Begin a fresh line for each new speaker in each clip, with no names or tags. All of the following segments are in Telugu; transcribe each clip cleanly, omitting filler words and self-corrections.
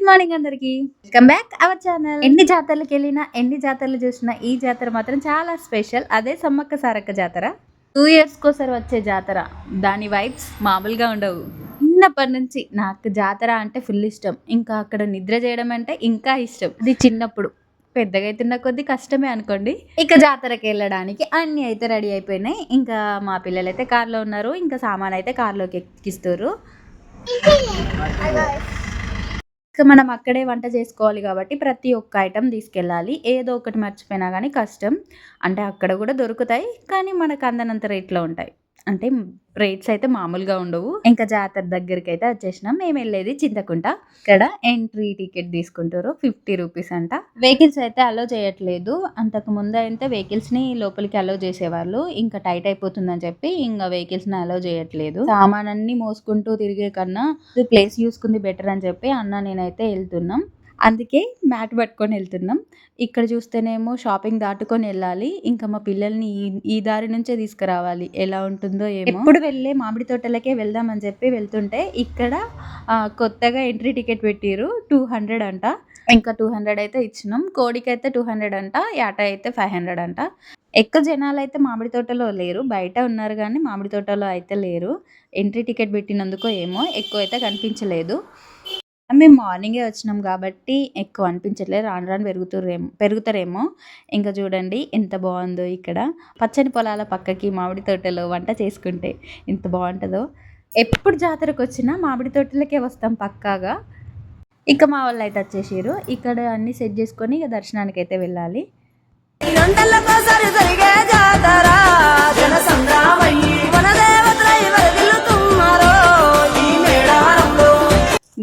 మార్నింగ్ అందరికి వెల్కమ్ బ్యాక్ అవర్ ఛానల్. ఎన్ని జాతరలకు వెళ్ళినా ఎన్ని జాతరలు చూసినా ఈ జాతర మాత్రం చాలా స్పెషల్. అదే సమ్మక్క సారక్క జాతర. 2 years కోసారి వచ్చే జాతర. దాని వైబ్స్ మామూలుగా ఉండవు. చిన్నప్పటి నుంచి నాకు జాతర అంటే ఫుల్ ఇష్టం. ఇంకా అక్కడ నిద్ర చేయడం అంటే ఇంకా ఇష్టం. అది చిన్నప్పుడు. పెద్దగా అవుతున్న కొద్ది కష్టమే అనుకోండి. ఇక జాతరకి వెళ్ళడానికి అన్ని అయితే రెడీ అయిపోయినాయి. ఇంకా మా పిల్లలు అయితే కార్లో ఉన్నారు. ఇంకా సామాన్ అయితే కార్లోకి ఎక్కిస్తారు. ఇక మనం అక్కడే వంట చేసుకోవాలి కాబట్టి ప్రతి ఒక్క ఐటెం తీసుకెళ్ళాలి. ఏదో ఒకటి మర్చిపోయినా కానీ కష్టం. అంటే అక్కడ కూడా దొరుకుతాయి, కానీ మనకు అందనంత రేట్లో ఉంటాయి. అంటే రేట్స్ అయితే మామూలుగా ఉండవు. ఇంకా జాతర దగ్గరికి అయితే వచ్చేసినాం. మేము వెళ్ళేది చింతకుంట. ఇక్కడ ఎంట్రీ టికెట్ తీసుకుంటారు 50 రూపీస్ అంట. వెహికల్స్ అయితే అలో చేయట్లేదు. అంతకు ముందు అయితే వెహికల్స్ ని లోపలికి అలో చేసేవాళ్ళు. ఇంకా టైట్ అయిపోతుందని చెప్పి ఇంకా వెహికల్స్ ని అలో చేయట్లేదు. సామాన్ అన్ని మోసుకుంటూ తిరిగే కన్నా ప్లేస్ చూసుకుంది బెటర్ అని చెప్పి అన్న నేనైతే వెళ్తున్నాం. అందుకే మ్యాట్ పట్టుకొని వెళ్తున్నాం. ఇక్కడ చూస్తేనేమో షాపింగ్ దాటుకొని వెళ్ళాలి. ఇంకా మా పిల్లల్ని ఈ దారి నుంచే తీసుకురావాలి. ఎలా ఉంటుందో ఏమో. ఎప్పుడు వెళ్ళే మామిడి తోటలకే వెళ్దామని చెప్పి వెళ్తుంటే ఇక్కడ కొత్తగా ఎంట్రీ టికెట్ పెట్టిరు 200 అంట. ఇంకా 200 అయితే ఇచ్చినాం. కోడికి అయితే 200 అంట. యాట అయితే 500 అంట. ఎక్కువ జనాలు అయితే మామిడి తోటలో లేరు. బయట ఉన్నారు కానీ మామిడి తోటలో అయితే లేరు. ఎంట్రీ టికెట్ పెట్టినందుకో ఏమో ఎక్కువ అయితే కనిపించలేదు. మేము మార్నింగే వచ్చినాం కాబట్టి ఎక్కువ అనిపించట్లేదు. రాను రాను పెరుగుతారేమో. ఇంకా చూడండి ఎంత బాగుందో ఇక్కడ. పచ్చని పొలాల పక్కకి మామిడి తోటలో వంట చేసుకుంటే ఎంత బాగుంటుందో. ఎప్పుడు జాతరకు వచ్చినా మామిడి తోటలకే వస్తాం పక్కాగా. ఇక మా వాళ్ళు అయితే వచ్చేసారు. ఇక్కడ అన్ని సెట్ చేసుకొని ఇక దర్శనానికి అయితే వెళ్ళాలి.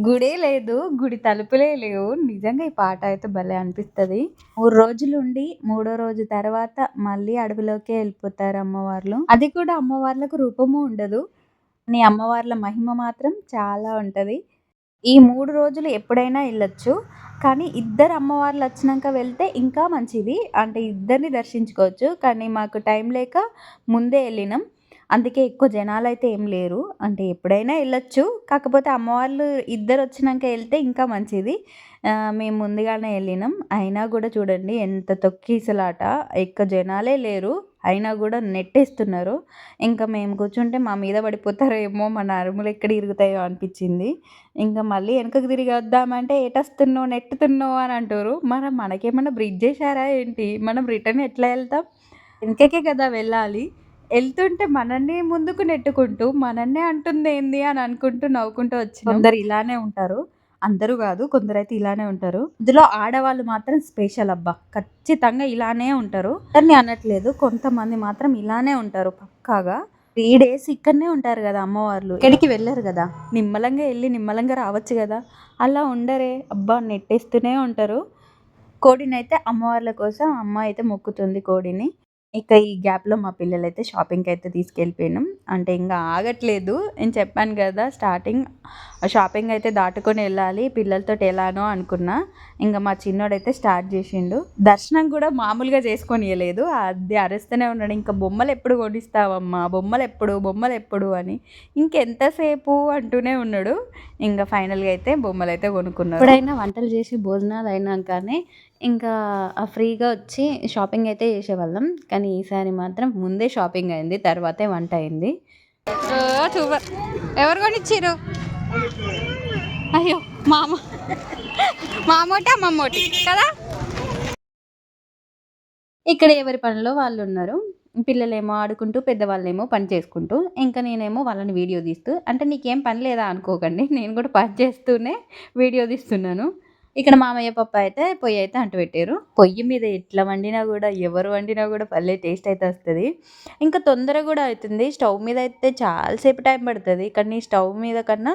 గుడే లేదు, గుడి తలుపులే లేవు. నిజంగా ఈ పాట అయితే భలే అనిపిస్తుంది. 3 రోజులు ఉండి 3వ రోజు తర్వాత మళ్ళీ అడవిలోకే వెళ్ళిపోతారు అమ్మవార్లు. అది కూడా అమ్మవార్లకు రూపము ఉండదు. నీ అమ్మవార్ల మహిమ మాత్రం చాలా ఉంటది. ఈ 3 రోజులు ఎప్పుడైనా వెళ్ళొచ్చు, కానీ ఇద్దరు అమ్మవార్లు వచ్చినాక వెళ్తే ఇంకా మంచిది. అంటే ఇద్దరిని దర్శించుకోవచ్చు. కానీ మాకు టైం లేక ముందే వెళ్ళినాం. అందుకే ఎక్కువ జనాలు అయితే ఏం లేరు. అంటే ఎప్పుడైనా వెళ్ళొచ్చు, కాకపోతే అమ్మవార్లు ఇద్దరు వచ్చినాక వెళ్తే ఇంకా మంచిది. మేము ముందుగానే వెళ్ళినాం. అయినా కూడా చూడండి ఎంత తొక్కిసలాట. ఎక్కువ జనాలే లేరు, అయినా కూడా నెట్టేస్తున్నారు. ఇంకా మేము కూర్చుంటే మా మీద పడిపోతారేమో, మన అరుములు ఎక్కడ ఇరుగుతాయో అనిపించింది. ఇంకా మళ్ళీ వెనకకు తిరిగి వద్దామంటే ఏటొస్తున్నావు నెట్టుతున్నావు అని అంటారు. మరి మనకేమన్నా బ్రిడ్జ్ చేశారా ఏంటి? మనం రిటర్న్ ఎట్లా వెళ్తాం? వెనకకే కదా వెళ్ళాలి. వెళ్తుంటే మనల్ని ముందుకు నెట్టుకుంటూ మనన్నే అంటుంది ఏంది అని అనుకుంటూ నవ్వుకుంటూ వచ్చి కొందరు ఇలానే ఉంటారు. అందరూ కాదు, కొందరైతే ఇలానే ఉంటారు. ఇందులో ఆడవాళ్ళు మాత్రం స్పెషల్ అబ్బా, ఖచ్చితంగా ఇలానే ఉంటారు. అందరిని అనట్లేదు, కొంతమంది మాత్రం ఇలానే ఉంటారు పక్కాగా. 3 days ఇక్కడనే ఉంటారు కదా అమ్మవార్లు, ఎక్కడికి వెళ్ళరు కదా. నిమ్మలంగా వెళ్ళి నిమ్మలంగా రావచ్చు కదా. అలా ఉండరే అబ్బా, నెట్టేస్తూనే ఉంటారు. కోడినైతే అమ్మవార్ల కోసం అమ్మ అయితే మొక్కుతుంది కోడిని. ఇక ఈ గ్యాప్లో మా పిల్లలైతే షాపింగ్కి అయితే తీసుకెళ్ళిపోయినాం. అంటే ఇంకా ఆగట్లేదు. నేను చెప్పాను కదా స్టార్టింగ్, షాపింగ్ అయితే దాటుకొని వెళ్ళాలి పిల్లలతో ఎలానో అనుకున్నా. ఇంకా మా చిన్నోడైతే స్టార్ట్ చేసిండు. దర్శనం కూడా మామూలుగా చేసుకొని ఇవ్వలేదు. అది అరుస్తూనే ఉన్నాడు. ఇంకా బొమ్మలు ఎప్పుడు కొనిస్తావమ్మా, బొమ్మలు ఎప్పుడు అని ఇంకెంతసేపు అంటూనే ఉన్నాడు. ఇంకా ఫైనల్గా అయితే బొమ్మలు అయితే కొనుక్కున్నాడు. ఎప్పుడైనా వంటలు చేసి భోజనాలు అయినాకనే ఇంకా ఫ్రీగా వచ్చి షాపింగ్ అయితే చేసేవాళ్ళం. కానీ ఈసారి మాత్రం ముందే షాపింగ్ అయింది, తర్వాతే వంట అయింది. ఎవరు కొనిచ్చారు? అయ్యో మామోటి అమ్మమ్మోటి కదా. ఇక్కడ ఎవరి పనిలో వాళ్ళు ఉన్నారు. పిల్లలేమో ఆడుకుంటూ, పెద్దవాళ్ళేమో పని చేసుకుంటూ, ఇంకా నేనేమో వాళ్ళని వీడియో తీస్తూ. అంటే నీకేం పని లేదా అనుకోకండి, నేను కూడా పని చేస్తూనే వీడియో తీస్తున్నాను. ఇక్కడ మామయ్య పప్ప అయితే పొయ్యి అయితే అంటు పెట్టారు. పొయ్యి మీద ఎట్లా వండినా కూడా, ఎవరు వండినా కూడా భలే టేస్ట్ అయితే వస్తుంది. ఇంకా తొందర కూడా అవుతుంది. స్టవ్ మీద అయితే చాలాసేపు టైం పడుతుంది, కానీ స్టవ్ మీద కన్నా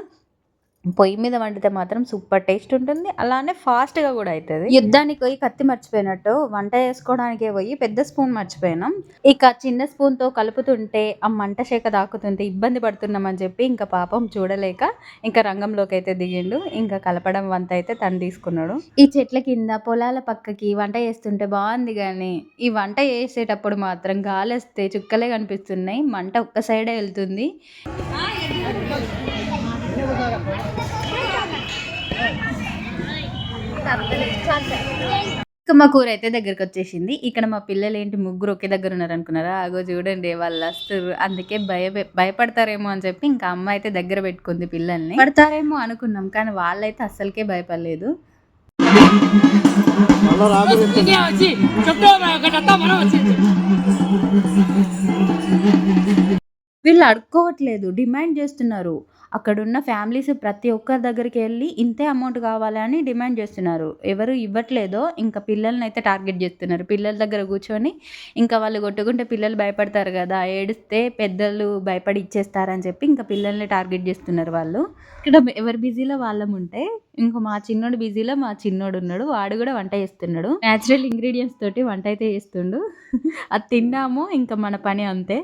పొయ్యి మీద వండితే మాత్రం సూపర్ టేస్ట్ ఉంటుంది. అలానే ఫాస్ట్గా కూడా అవుతుంది. యుద్ధానికి పోయి కత్తి మర్చిపోయినట్టు వంట చేసుకోవడానికే పోయి పెద్ద స్పూన్ మర్చిపోయినాం. ఇక చిన్న స్పూన్తో కలుపుతుంటే ఆ మంట శాఖ దాకుతుంటే ఇబ్బంది పడుతున్నామని చెప్పి ఇంకా పాపం చూడలేక ఇంకా రంగంలోకి అయితే దిగిండు. ఇంకా కలపడం వంత అయితే తను తీసుకున్నాడు. ఈ చెట్ల కింద పొలాల పక్కకి వంట చేస్తుంటే బాగుంది, కానీ ఈ వంట చేసేటప్పుడు మాత్రం గాలి వస్తే చుక్కలే కనిపిస్తున్నాయి. మంట ఒక్క సైడే వెళ్తుంది. ఇక మా కూర అయితే దగ్గరికి వచ్చేసింది. ఇక్కడ మా పిల్లలు ఏంటి ముగ్గురు ఒకే దగ్గర ఉన్నారు అనుకున్నారా? అగో చూడండి వాళ్ళు వస్తుర్రు. అందుకే భయపడతారేమో అని చెప్పి ఇంకా అమ్మ అయితే దగ్గర పెట్టుకుంది పిల్లల్ని. పడతారేమో అనుకున్నాం కానీ వాళ్ళైతే అస్సలకే భయపడలేదు. వీళ్ళు అడుక్కోవట్లేదు, డిమాండ్ చేస్తున్నారు. అక్కడున్న ఫ్యామిలీస్ ప్రతి ఒక్కరి దగ్గరికి వెళ్ళి ఇంతే అమౌంట్ కావాలి అని డిమాండ్ చేస్తున్నారు. ఎవరు ఇవ్వట్లేదో ఇంకా పిల్లల్నైతే టార్గెట్ చేస్తున్నారు. పిల్లల దగ్గర కూర్చొని ఇంకా వాళ్ళు కొట్టుకుంటే పిల్లలు భయపడతారు కదా, ఏడిస్తే పెద్దలు భయపడి ఇచ్చేస్తారని చెప్పి ఇంకా పిల్లల్ని టార్గెట్ చేస్తున్నారు వాళ్ళు. ఇక్కడ ఎవరు బిజీలో వాళ్ళముంటే ఇంక మా చిన్నోడు బిజీలో మా చిన్నోడు ఉన్నాడు. వాడు కూడా వంట చేస్తున్నాడు. న్యాచురల్ ఇంగ్రీడియంట్స్ తోటి వంట అయితే చేస్తుండు. అది తిన్నాము ఇంకా మన పని అంతే.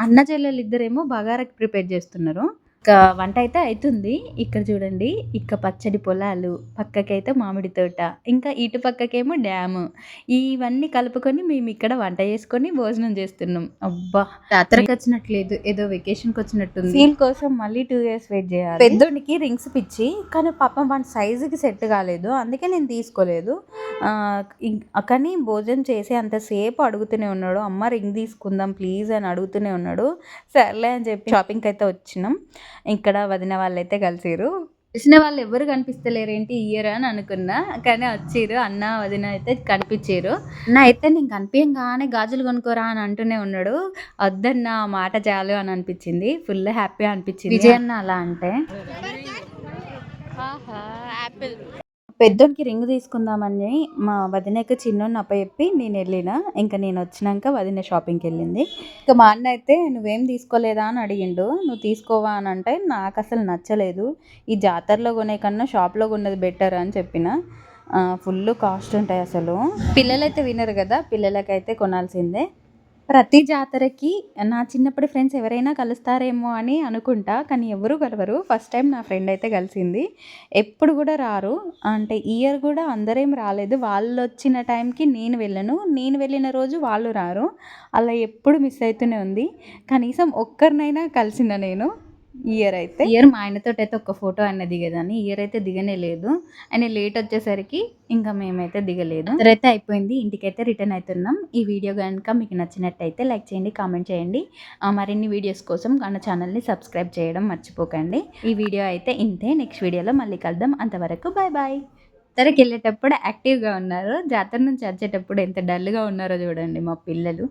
అన్న చెల్లెలు ఇద్దరేమో బగారాకి ప్రిపేర్ చేస్తున్నారు. ఇంకా వంట అయితే అవుతుంది. ఇక్కడ చూడండి, ఇక్కడ పచ్చడి పొలాలు, పక్కకైతే మామిడి తోట, ఇంకా ఇటు పక్కకేమో డ్యాము. ఇవన్నీ కలుపుకొని మేము ఇక్కడ వంట చేసుకొని భోజనం చేస్తున్నాం. అబ్బా జాతరకు వచ్చినట్లేదు, ఏదో వెకేషన్కి వచ్చినట్టుంది. సీల్ కోసం మళ్ళీ 2 years వెయిట్ చేయాలి. పెద్దోడికి రింగ్స్ పిచ్చి, కానీ పాపం వాడి సైజుకి సెట్ కాలేదు, అందుకే నేను తీసుకోలేదు. కానీ భోజనం చేసి అంతసేపు అడుగుతూనే ఉన్నాడు, అమ్మ రింగ్ తీసుకుందాం ప్లీజ్ అని అడుగుతూనే ఉన్నాడు. సర్లే అని చెప్పి షాపింగ్కి అయితే వచ్చినాం. ఇక్కడ వదిన వాళ్ళైతే కలిసిరు. తెలిసిన వాళ్ళు ఎవరు కనిపిస్తలేరు ఏంటి ఇయర్ అని అనుకున్నా, కానీ వచ్చిర్రు. అన్న వదిన అయితే కనిపించారు. అన్న అయితే నేను కనిపించగానే గాజులు కొనుక్కోరా అని అంటూనే ఉన్నాడు. వద్దన్న మాట చాలు అని అనిపించింది. ఫుల్ హ్యాపీ అనిపించింది. విజయ్ అన్న అలా అంటే పెద్దోడికి రింగ్ తీసుకుందామని మా వదినకి చిన్నోడిని అప్పచెప్పి నేను వెళ్ళిన. ఇంకా నేను వచ్చినాక వదిన షాపింగ్కి వెళ్ళింది. ఇంకా మా అన్న అయితే నువ్వేం తీసుకోలేదా అని అడిగిండు. నువ్వు తీసుకోవా అని అంటే నాకు అసలు నచ్చలేదు, ఈ జాతరలో కొనే కన్నా షాప్లో కొన్నది బెటర్ అని చెప్పిన. ఫుల్ కాస్ట్ ఉంటాయి అసలు. పిల్లలైతే వినరు కదా, పిల్లలకైతే కొనాల్సిందే. ప్రతి జాతరకి నా చిన్నప్పటి ఫ్రెండ్స్ ఎవరైనా కలుస్తారేమో అని అనుకుంటా, కానీ ఎవరు కలవరు. ఫస్ట్ టైం నా ఫ్రెండ్ అయితే కలిసింది. ఎప్పుడు కూడా రారు, అంటే ఇయర్ కూడా అందరేం రాలేదు. వాళ్ళు వచ్చిన టైంకి నేను వెళ్ళను, నేను వెళ్ళిన రోజు వాళ్ళు రారు. అలా ఎప్పుడు మిస్ అవుతూనే ఉంది. కనీసం ఒక్కరినైనా కలిసిన నేను ఇయర్ మా ఆయనతో అయితే ఒక ఫోటో ఆయన దిగేదాన్ని. ఇయర్ అయితే దిగనే లేదు. ఆయన లేట్ వచ్చేసరికి ఇంకా మేమైతే దిగలేదు. అయితే అయిపోయింది, ఇంటికైతే రిటర్న్ అవుతున్నాం. ఈ వీడియో కనుక మీకు నచ్చినట్టయితే లైక్ చేయండి, కామెంట్ చేయండి. మరిన్ని వీడియోస్ కోసం మన ఛానల్ని సబ్స్క్రైబ్ చేయడం మర్చిపోకండి. ఈ వీడియో అయితే ఇంతే. నెక్స్ట్ వీడియోలో మళ్ళీ కలుద్దాం. అంతవరకు బాయ్ బాయ్. జాతరకి వెళ్ళేటప్పుడు యాక్టివ్గా ఉన్నారు, జాతర నుంచి వచ్చేటప్పుడు ఎంత డల్గా ఉన్నారో చూడండి మా పిల్లలు.